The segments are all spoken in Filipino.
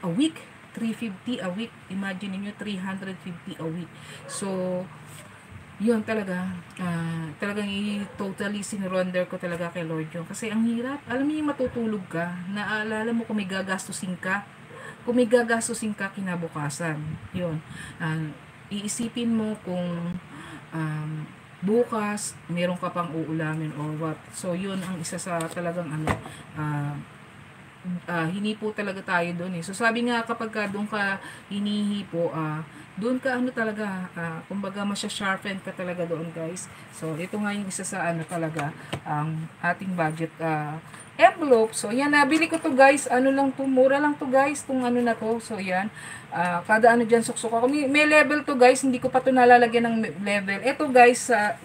a week. 350 a week. Imagine niyo 350 a week. So, yun talaga, talagang totally sinurrender ko talaga kay Lord yun. Kasi ang hirap, alam mo yung matutulog ka, naalala mo kung may gagastusin ka, kinabukasan, yun, iisipin mo kung um, bukas, meron ka pang uulamin or what. So, yun ang isa sa talagang uh, hinipo talaga tayo doon eh. So sabi nga kapag ka doon ka hinihipo, doon ka talaga, kumbaga masya-sharpen ka talaga doon guys. So ito nga yung isa sa talaga ang ating budget envelope. So yan, nabili ko to guys, lang to, mura lang to guys, tong na to. So yan, kada dyan suksok ako. May level to guys, hindi ko pa to nalalagyan ng level. Ito guys, sa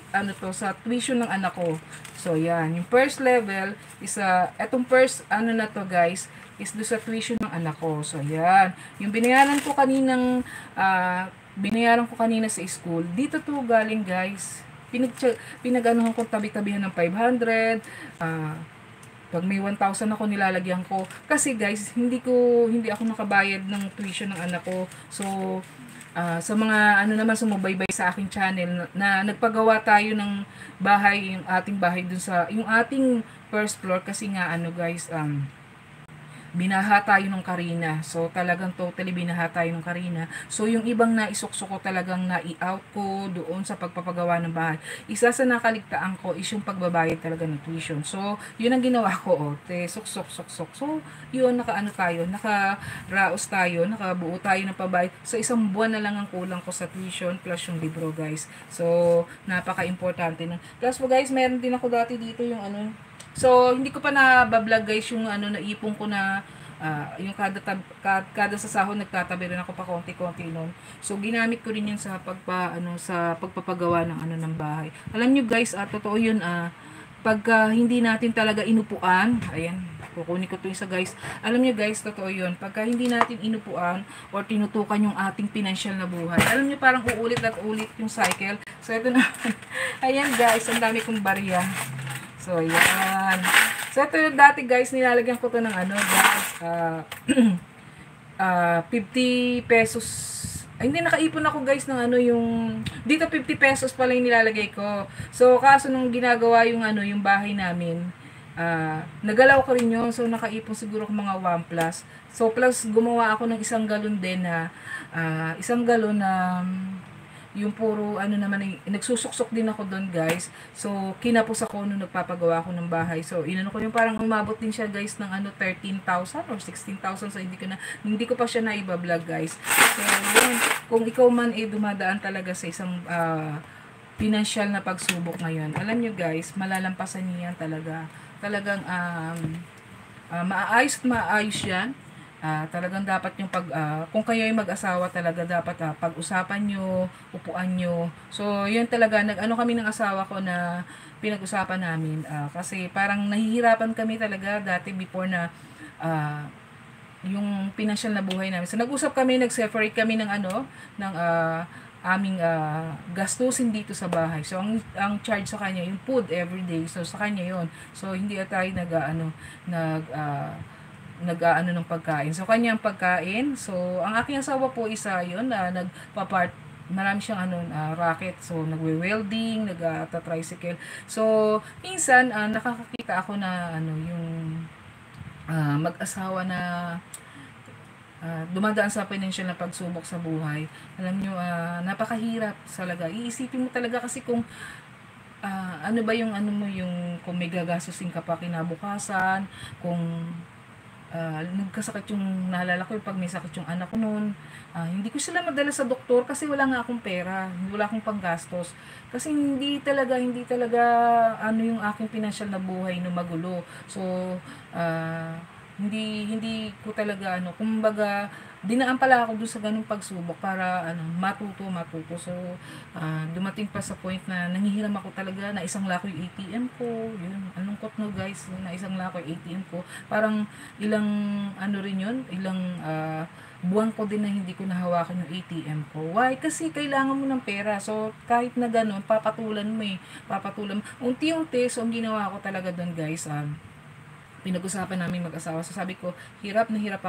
sa tuition ng anak ko. So yan, yung first level is etong first na to guys, is do sa tuition ng anak ko. So yan, yung binayaran ko kanina sa school, dito to galing guys. Pinag-anuhan ko tabi-tabihan ng 500, pag may 1,000 ako nilalagyan ko. Kasi guys, hindi ako nakabayad ng tuition ng anak ko. So, sa mga naman sumubaybay sa aking channel na nagpagawa tayo ng bahay, yung ating bahay dun sa, yung ating first floor kasi nga guys, binaha tayo ng Karina. So, talagang totally binaha tayo ng Karina. So, yung ibang naisuksok ko talagang na-i-out ko doon sa pagpapagawa ng bahay. Isa sa nakaligtaan ko is yung pagbabayad talaga ng tuition. So, yun ang ginawa ko. Suksok. So, yun, nakaraos tayo, nakabuo tayo ng pabayad. So, isang buwan na lang ang kulang ko sa tuition plus yung libro, guys. So, napaka-importante nun. Plus po, guys, meron din ako dati dito yung So, hindi ko pa na-vlog guys yung naipon ko na yung kada sa sahod nagtatabi rin ako pa konti-konti noon. So, ginamit ko rin yun sa sa pagpapagawa ng ng bahay. Alam niyo guys, totoo yun, pagka hindi natin talaga inupuan, ayan, kukunin ko to isa guys. Alam niyo guys, totoo yun. Pagka hindi natin inupuan or tinutukan yung ating financial na buhay, alam niyo parang uulit at ulit yung cycle. So, ito na. Ayan guys, ang dami kong barya. So, yan. So, ito yung dati guys, nilalagyan ko to ng guys, 50 pesos. Ay, hindi, nakaipon ako guys ng yung, dito 50 pesos pala yung nilalagay ko. So, kaso nung ginagawa yung yung bahay namin, nagalaw ko rin yun. So, nakaipon siguro ko mga 1 plus. So, plus gumawa ako ng isang galon din na, yung puro naman, nagsusuksok din ako doon guys. So kinapos ako nung nagpapagawa ako ng bahay. So ko yung parang umabot din siya guys ng 13,000 or 16,000. So hindi ko pa siya naiba-vlog guys. So yun, kung ikaw man dumadaan talaga sa isang financial na pagsubok ngayon, alam nyo guys, malalampasan niyan talaga. Talagang maayos yan. Talagang dapat yung kung kayo ay mag-asawa talaga dapat pag-usapan nyo, upuan nyo. So, yun talaga, kami ng asawa ko na pinag-usapan namin. Kasi parang nahihirapan kami talaga dati before na yung financial na buhay namin. So, nag-usap kami, nag-separate kami ng aming gastusin dito sa bahay. So, ang charge sa kanya, yung food everyday. So, sa kanya yon. So, hindi tayo nag-aano ng pagkain. So, kanyang pagkain. So, ang aking asawa po isa yun, marami siyang racket. So, nagwe-welding, nag-tricycle. So, minsan, nakakakita ako na, yung mag-asawa na dumadaan sa financial na pagsubok sa buhay. Alam nyo, napakahirap talaga. Iisipin mo talaga kasi kung ano ba yung kung may gagastusin ka pa kinabukasan, kung nagkasakit yung, naalala ko pag may sakit yung anak ko noon, hindi ko sila madala sa doktor kasi wala nga akong pera, wala akong panggastos. Kasi hindi talaga yung aking financial na buhay no magulo. So, hindi ko talaga kumbaga dinaan pala ako doon sa ganung pagsubok para matuto. So dumating pa sa point na nanghihiram ako talaga na isang lako yung ATM ko. Yun, anong no guys, na isang lako yung ATM ko. Parang ilang rin yun, ilang buwan ko din na hindi ko nahawakan yung ATM ko. Why? Kasi kailangan mo ng pera. So kahit na ganun, papatulan mo. Unti-unti, so ang ginawa ko talaga doon guys, pinag-usapan namin mag-asawa. So sabi ko, hirap na hirap